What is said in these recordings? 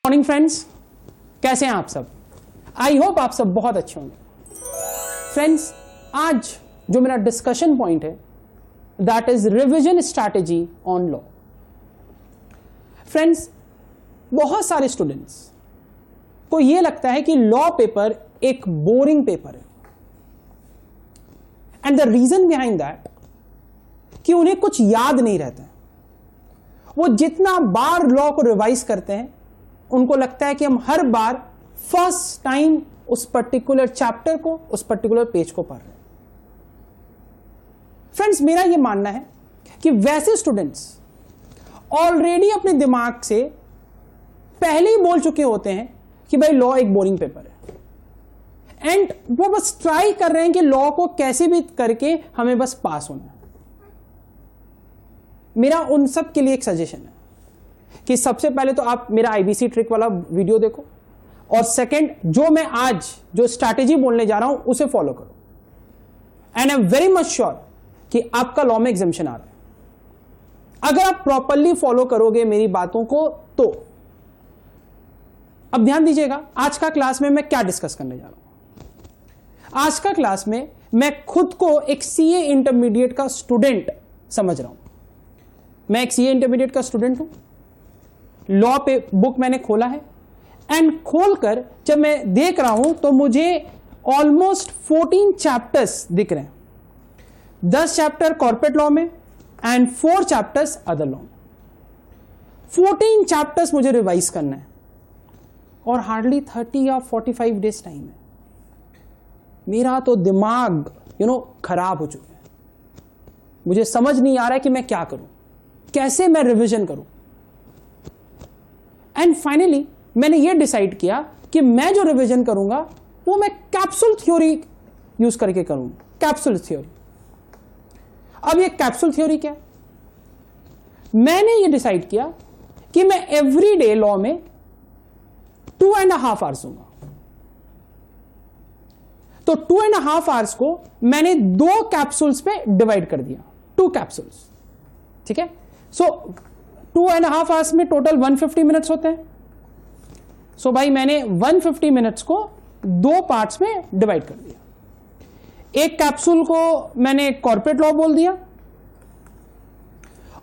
Morning friends, कैसे हैं आप सब? आई होप आप सब बहुत अच्छे होंगे। फ्रेंड्स, आज जो मेरा डिस्कशन पॉइंट है that is revision strategy on law. Friends, बहुत सारे स्टूडेंट्स को यह लगता है कि लॉ पेपर एक बोरिंग पेपर है, and the reason behind that कि उन्हें कुछ याद नहीं रहता है। वो जितना बार लॉ को रिवाइज करते हैं उनको लगता है कि हम हर बार फर्स्ट टाइम उस पर्टिकुलर चैप्टर को, उस पर्टिकुलर पेज को पढ़ रहे हैं। फ्रेंड्स, मेरा यह मानना है कि वैसे स्टूडेंट्स ऑलरेडी अपने दिमाग से पहले ही बोल चुके होते हैं कि भाई लॉ एक बोरिंग पेपर है, एंड वो बस ट्राई कर रहे हैं कि लॉ को कैसे भी करके हमें बस पास होना है। मेरा उन सब के लिए एक सजेशन है कि सबसे पहले तो आप मेरा आईबीसी ट्रिक वाला वीडियो देखो, और सेकंड, जो मैं आज जो स्ट्रैटेजी बोलने जा रहा हूं उसे फॉलो करो, and I am very much sure कि आपका लॉ में एग्जाम्शन आ रहा है। अगर आप प्रॉपरली फॉलो करोगे मेरी बातों को तो। अब ध्यान दीजिएगा, आज का क्लास में मैं क्या डिस्कस करने जा रहा हूं। आज का क्लास में मैं खुद को एक सीए इंटरमीडिएट का स्टूडेंट समझ रहा हूं। मैं एक सीए इंटरमीडिएट का स्टूडेंट हूं। लॉ पे बुक मैंने खोला है, एंड खोलकर जब मैं देख रहा हूं तो मुझे ऑलमोस्ट 14 चैप्टर्स दिख रहे हैं। 10 चैप्टर कॉर्पोरेट लॉ में एंड 4 चैप्टर्स अदर लॉ में। 14 चैप्टर्स मुझे रिवाइज करना है और हार्डली 30 या 45 डेज टाइम है। मेरा तो दिमाग खराब हो चुका है। मुझे समझ नहीं आ रहा है कि मैं क्या करूं, कैसे मैं रिवीजन करूं। एंड फाइनली मैंने यह डिसाइड किया कि मैं जो रिवीजन करूंगा वो मैं कैप्सूल थ्योरी यूज करके करूंगा। Capsule theory. अब ये कैप्सूल थ्योरी क्या है? मैंने ये डिसाइड किया कि मैं एवरी डे लॉ में 2.5 आवर्स दूंगा। तो 2.5 आवर्स को मैंने 2 कैप्सूल्स पे डिवाइड कर दिया। 2 कैप्सूल्स, ठीक है। सो 2.5 आवर्स में टोटल 150 मिनट्स होते हैं। सो भाई मैंने 150 मिनट्स को 2 पार्ट्स में डिवाइड कर दिया। एक कैप्सूल को मैंने कॉर्पोरेट लॉ बोल दिया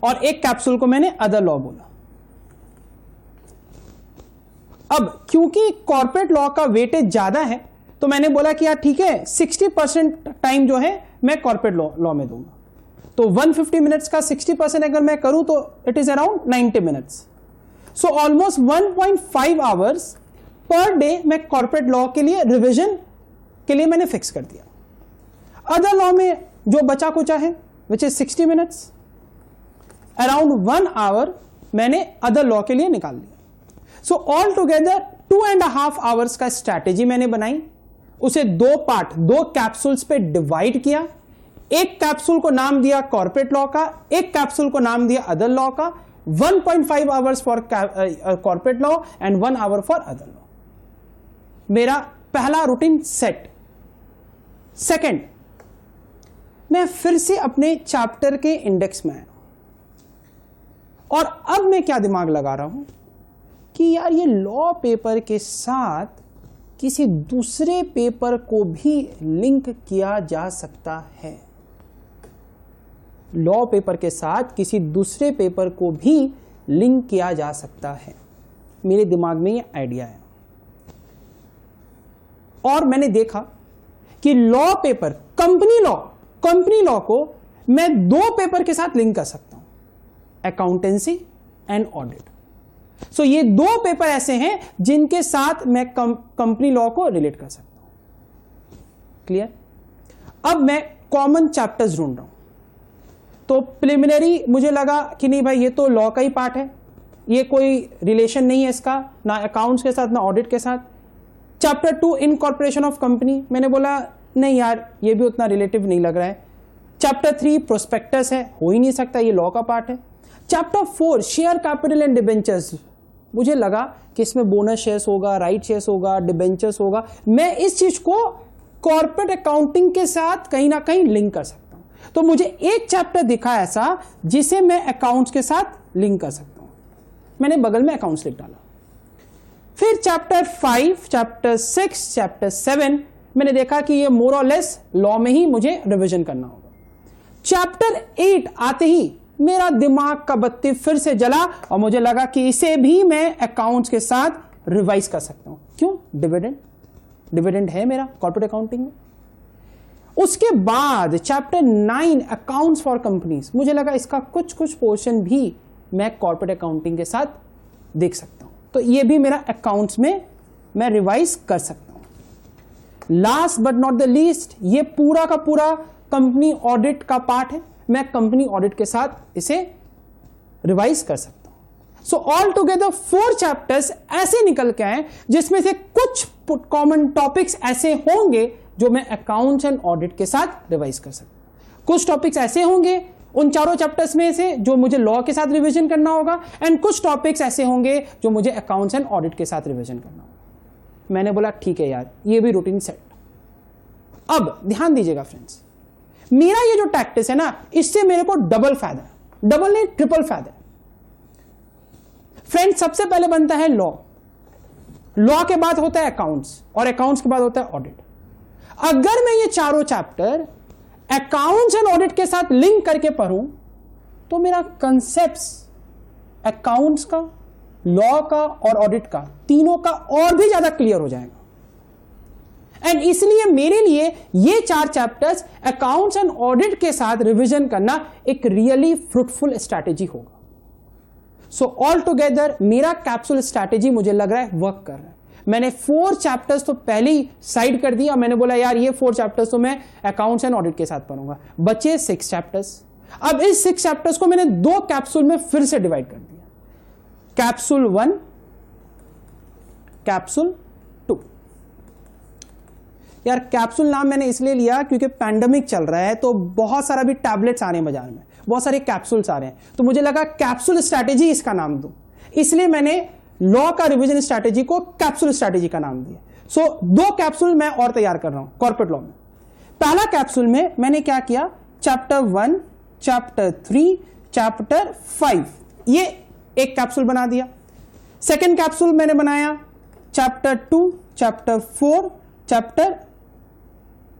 और एक कैप्सूल को मैंने अदर लॉ बोला। अब क्योंकि कॉर्पोरेट लॉ का वेटेज ज्यादा है तो मैंने बोला कि यार ठीक है, 60% टाइम जो है मैं कॉर्पोरेट लॉ में दूंगा। तो 150 मिनट्स का 60% अगर मैं करूं तो it is around 90 minutes. So almost 1.5 hours per day मैं कॉर्पोरेट लॉ के लिए रिवीजन के लिए मैंने फिक्स कर दिया। अदर लॉ में जो बचा कुचा है which is 60 minutes, around 1 hour मैंने अदर लॉ के लिए निकाल लिया। सो ऑल टुगेदर 2.5 आवर्स का स्ट्रैटेजी मैंने बनाई, उसे 2 पार्ट 2 कैप्सूल्स पे डिवाइड किया। एक कैप्सूल को नाम दिया कॉर्पोरेट लॉ का, एक कैप्सूल को नाम दिया अदर लॉ का। 1.5 hours for corporate law and 1 hour for other law. मेरा पहला रूटीन सेट। सेकंड, मैं फिर से अपने चैप्टर के इंडेक्स में आया और अब मैं क्या दिमाग लगा रहा हूं कि यार ये लॉ पेपर के साथ किसी दूसरे पेपर को भी लिंक किया जा सकता है। लॉ पेपर के साथ किसी दूसरे पेपर को भी लिंक किया जा सकता है। मेरे दिमाग में ये आइडिया है और मैंने देखा कि लॉ पेपर, कंपनी लॉ को मैं 2 पेपर के साथ लिंक कर सकता हूं, अकाउंटेंसी एंड ऑडिट। सो ये 2 पेपर ऐसे हैं जिनके साथ मैं कंपनी लॉ को रिलेट कर सकता हूं। क्लियर? अब मैं कॉमन चैप्टर्स ढूंढ रहा हूं। तो प्रिलिमिनरी मुझे लगा कि नहीं भाई, ये तो लॉ का ही पार्ट है, ये कोई रिलेशन नहीं है इसका, ना अकाउंट्स के साथ ना ऑडिट के साथ। चैप्टर 2 इनकॉर्पोरेशन ऑफ कंपनी, मैंने बोला नहीं यार ये भी उतना रिलेटिव नहीं लग रहा है। चैप्टर 3 प्रोस्पेक्टस है, हो ही नहीं सकता, ये लॉ का पार्ट है। Chapter 4 share capital and debentures, मुझे लगा कि इसमें बोनस शेयर्स होगा, राइट शेयर्स होगा, डिबेंचर्स होगा। मैं इस चीज को कॉर्पोरेट अकाउंटिंग के साथ कहीं ना कहीं लिंक कर सकता हूं। तो मुझे एक चैप्टर दिखा ऐसा जिसे मैं अकाउंट्स के साथ लिंक कर सकता हूं। मैंने बगल में अकाउंट्स लिख डाला। फिर चैप्टर 5, चैप्टर 6, चैप्टर 7 मैंने देखा कि ये मोर और लेस लॉ में ही मुझे रिवीजन करना होगा। चैप्टर 8 आते ही मेरा दिमाग का बत्ती फिर से जला और मुझे लगा कि इसे भी मैं अकाउंट्स के साथ रिवाइज कर सकता हूं। क्यों? डिविडेंड है मेरा कॉर्पोरेट अकाउंटिंग में। उसके बाद चैप्टर 9 अकाउंट्स फॉर कंपनीज, मुझे लगा इसका कुछ पोर्शन भी मैं कॉर्पोरेट अकाउंटिंग के साथ देख सकता हूं, तो ये भी मेरा अकाउंट्स में मैं रिवाइज कर सकता हूं। Last but not the least, ये पूरा का पूरा कंपनी ऑडिट का पार्ट है, मैं कंपनी ऑडिट के साथ इसे रिवाइज कर सकता हूं। सो ऑल टुगेदर 4 चैप्टर्स ऐसे निकल के आए जिसमें से कुछ कॉमन टॉपिक्स ऐसे होंगे जो मैं अकाउंट्स एंड ऑडिट के साथ रिवाइज कर सकता हूं। कुछ टॉपिक्स ऐसे होंगे उन चारों चैप्टर्स में से जो मुझे लॉ के साथ रिवीजन करना होगा, एंड कुछ टॉपिक्स ऐसे होंगे जो मुझे अकाउंट्स एंड ऑडिट के साथ रिवीजन करना होगा। मैंने बोला ठीक है यार, ये भी रूटीन सेट। अब ध्यान दीजिएगा फ्रेंड्स, मेरा ये जो टैक्टिस है ना, इससे मेरे को डबल फायदा है, डबल नहीं ट्रिपल फायदा है। फ्रेंड्स, सबसे पहले बनता है लॉ, लॉ के बाद होता है अकाउंट्स, और अकाउंट्स के बाद होता है ऑडिट। अगर मैं ये चारों चैप्टर अकाउंट्स एंड ऑडिट के साथ लिंक करके पढ़ूं तो मेरा कंसेप्ट्स अकाउंट्स का, लॉ का और ऑडिट का, तीनों का और भी ज्यादा क्लियर हो जाएगा। एंड इसलिए मेरे लिए ये 4 चैप्टर्स अकाउंट्स एंड ऑडिट के साथ रिवीजन करना एक रियली फ्रूटफुल स्ट्रैटेजी होगा। सो ऑल टुगेदर मेरा कैप्सूल स्ट्रैटेजी मुझे लग रहा है वर्क कर रहा है। मैंने 4 चैप्टर्स तो पहले ही साइड कर दिया, मैंने बोला यार ये 4 चैप्टर्स तो मैं अकाउंट्स एंड ऑडिट के साथ पढ़ूंगा, बचे 6 चैप्टर्स। अब इस 6 चैप्टर्स को मैंने 2 कैप्सूल में फिर से डिवाइड कर दिया, कैप्सूल 1, कैप्सूल 2। यार कैप्सूल नाम मैंने इसलिए लिया क्योंकि पैंडेमिक चल रहा है, तो बहुत सारा भी टैबलेट्स आ रहे हैं बाजार में, बहुत सारे कैप्सूल्स आ रहे हैं, तो मुझे लगा कैप्सूल स्ट्रैटेजी इसका नाम दूं, इसलिए मैंने लॉ का रिवीजन स्ट्रैटेजी को कैप्सूल स्ट्रैटेजी का नाम दिया। सो 2 कैप्सूल मैं और तैयार कर रहा हूं कॉर्पोरेट लॉ में। पहला कैप्सूल में मैंने क्या किया, चैप्टर 1, चैप्टर 3, चैप्टर 5, ये एक कैप्सूल बना दिया। सेकेंड कैप्सूल मैंने बनाया चैप्टर 2, चैप्टर 4, चैप्टर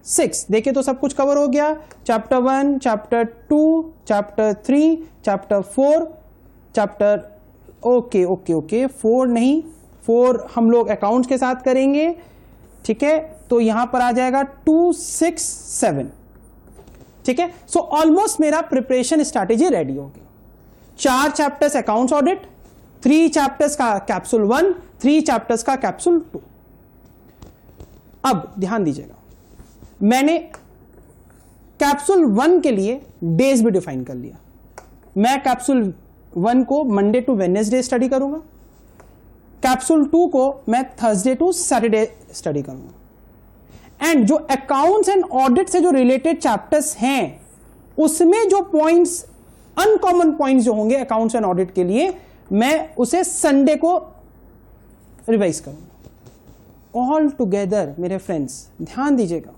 6। देखिए तो सब कुछ कवर हो गया, chapter 1, chapter 2, chapter 3, chapter 4, chapter okay 4 नहीं, 4 हम लोग अकाउंट्स के साथ करेंगे, ठीक है, तो यहां पर आ जाएगा 2, 6, 7, ठीक है। सो ऑलमोस्ट मेरा प्रिपरेशन स्ट्रैटेजी रेडी हो गई। 4 चैप्टर्स अकाउंट्स ऑडिट, 3 चैप्टर्स का कैप्सूल 1, 3 चैप्टर्स का कैप्सूल 2। अब ध्यान दीजिएगा, मैंने कैप्सूल 1 के लिए डेज भी डिफाइन कर लिया। मैं कैप्सूल 1 को मंडे टू वेडनेसडे स्टडी करूंगा, कैप्सूल 2 को मैं थर्सडे टू सैटरडे स्टडी करूंगा। एंड जो अकाउंट्स एंड ऑडिट से जो रिलेटेड चैप्टर्स हैं उसमें जो पॉइंट्स, अनकॉमन पॉइंट्स जो होंगे अकाउंट्स एंड ऑडिट के लिए, मैं उसे संडे को रिवाइज करूंगा। ऑल टुगेदर मेरे फ्रेंड्स ध्यान दीजिएगा,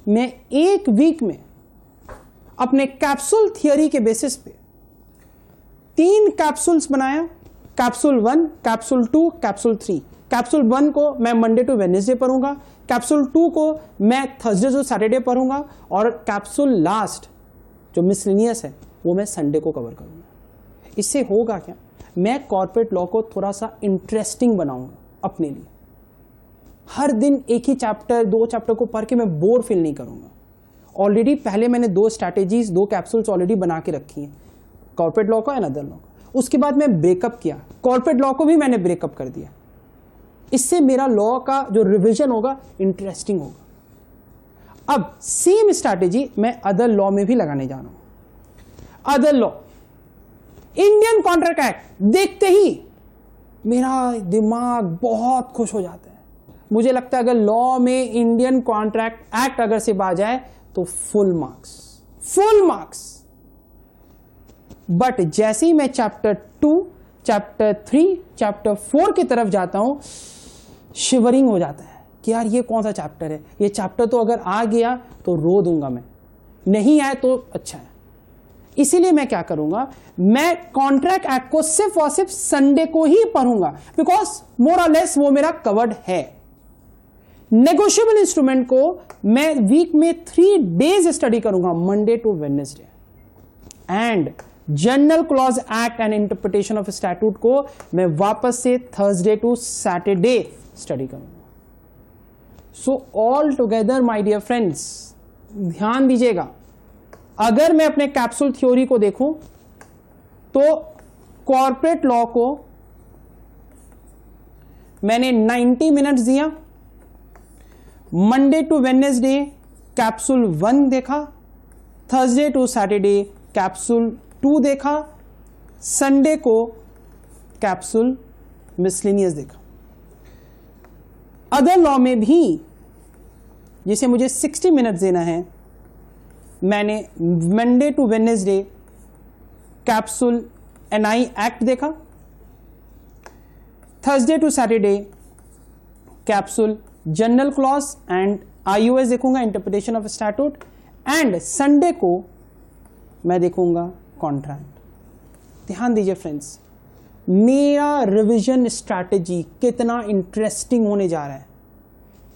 मैं एक वीक में अपने कैप्सूल थियरी के बेसिस पे 3 कैप्सूल्स बनाया, कैप्सूल 1, कैप्सूल 2, कैप्सूल 3। कैप्सूल 1 को मैं मंडे टू वेडनेसडे पढ़ूंगा, कैप्सूल 2 को मैं थर्सडे टू सैटरडे पढ़ूंगा, और कैप्सूल लास्ट जो मिसलिनियस है वो मैं संडे को कवर करूंगा। इससे होगा क्या, मैं कॉर्पोरेट लॉ को थोड़ा सा इंटरेस्टिंग बनाऊंगा अपने लिए। हर दिन एक ही चैप्टर, 2 चैप्टर को पढ़ के मैं बोर फील नहीं करूंगा। ऑलरेडी पहले मैंने 2 स्ट्रैटेजीज, 2 कैप्सूल्स ऑलरेडी बना के रखी हैं, कॉर्पोरेट लॉ का एंड अदर लॉ का। उसके बाद मैं ब्रेकअप किया, कॉर्पोरेट लॉ को भी मैंने ब्रेकअप कर दिया। इससे मेरा लॉ का जो रिवीजन होगा इंटरेस्टिंग होगा। अब सेम स्ट्रैटेजी मैं अदर लॉ में भी लगाने जा रहा हूं। Other law, Indian contract act देखते ही मेरा दिमाग बहुत खुश हो जाता है। मुझे लगता है अगर लॉ में इंडियन कॉन्ट्रैक्ट एक्ट अगर सिर्फ आ जाए तो फुल मार्क्स। बट जैसे ही मैं चैप्टर 2, चैप्टर 3, चैप्टर 4 की तरफ जाता हूं, शिवरिंग हो जाता है कि यार ये कौन सा चैप्टर है, ये चैप्टर तो अगर आ गया तो रो दूंगा मैं, नहीं आए तो अच्छा है। इसीलिए मैं क्या करूंगा, मैं कॉन्ट्रैक्ट एक्ट को सिर्फ और सिर्फ संडे को ही पढ़ूंगा, बिकॉज मोर और लेस वो मेरा कवर्ड है। नेगोशिएबल इंस्ट्रूमेंट को मैं वीक में 3 डेज स्टडी करूंगा, Monday to Wednesday. And general clauses act and interpretation of statute को मैं वापस से थर्सडे टू सैटरडे स्टडी करूंगा। So all together my dear friends, ध्यान दीजिएगा, अगर मैं अपने कैप्सूल थ्योरी को देखूं तो कॉर्पोरेट लॉ को मैंने 90 मिनट्स दिया, मंडे टू वेडनेसडे कैप्सूल 1 देखा, थर्सडे टू सैटरडे कैप्सूल 2 देखा, संडे को कैप्सूल मिसलेनियस देखा। अदर लॉ में भी जिसे मुझे 60 मिनट देना है, मैंने Monday to Wednesday capsule NI act देखा, Thursday to Saturday capsule general clause and IOS देखूंगा, interpretation of statute, and Sunday को मैं देखूंगा कॉन्ट्रैक्ट। ध्यान दीजिए फ्रेंड्स, मेरा रिवीजन स्ट्रैटेजी कितना इंटरेस्टिंग होने जा रहा है।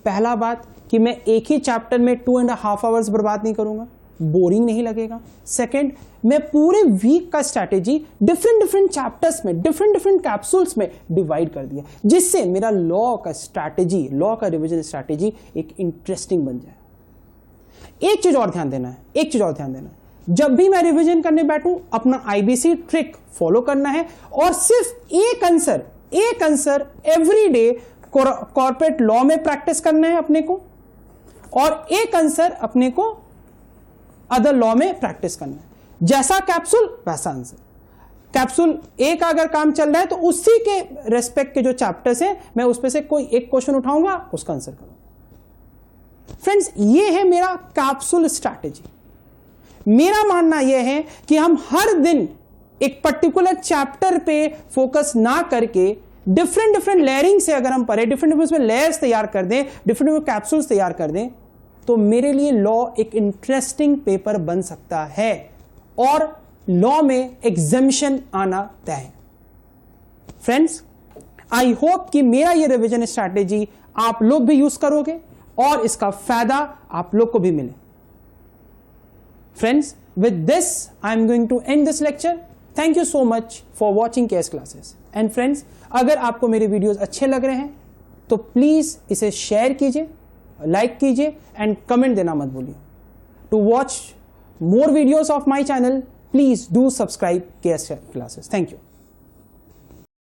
पहला बात कि मैं एक ही चैप्टर में 2.5 आवर्स बर्बाद नहीं करूंगा, बोरिंग नहीं लगेगा। सेकंड, मैं पूरे वीक का स्ट्रैटेजी डिफरेंट चैप्टर्स में, डिफरेंट कैप्सूल्स में डिवाइड कर दिया, जिससे मेरा लॉ का स्ट्रैटेजी, लॉ का रिवीजन स्ट्रैटेजी एक इंटरेस्टिंग बन जाए। एक चीज और ध्यान देना है, जब भी मैं रिवीजन करने बैठूं, अपना आईबीसी ट्रिक फॉलो करना है और सिर्फ एक answer every day corporate law में प्रैक्टिस करना है अपने को, और एक आंसर अपने को अदर लॉ में प्रैक्टिस करना है। जैसा कैप्सूल वैसा आंसर। कैप्सूल ए का अगर काम चल रहा है तो उसी के रेस्पेक्ट के जो चैप्टर्स हैं, मैं उसमें से कोई एक क्वेश्चन उठाऊंगा, उसका आंसर करूंगा। फ्रेंड्स, ये है मेरा कैप्सूल स्ट्रैटेजी। मेरा मानना यह है कि हम हर दिन एक पर्टिकुलर चैप्टर पे फोकस ना करके डिफरेंट लेयरिंग से अगर हम पढ़े, डिफरेंट लेयर्स तैयार कर दें, डिफरेंट कैप्सूल्स तैयार कर दें, तो मेरे लिए लॉ एक इंटरेस्टिंग पेपर बन सकता है और लॉ में एग्जेम्पशन आना तय है। फ्रेंड्स, आई होप कि मेरा ये रिवीजन स्ट्रैटेजी आप लोग भी यूज करोगे और इसका फायदा आप लोग को भी मिले। Friends, with this, I am going to end this lecture. Thank you so much for watching KS Classes. And friends, अगर आपको मेरे वीडियोस अच्छे लग रहे हैं तो प्लीज इसे शेयर कीजिए, लाइक कीजिए एंड कमेंट देना मत भूलिए। To watch more videos of my channel, please do subscribe KS Classes. Thank you.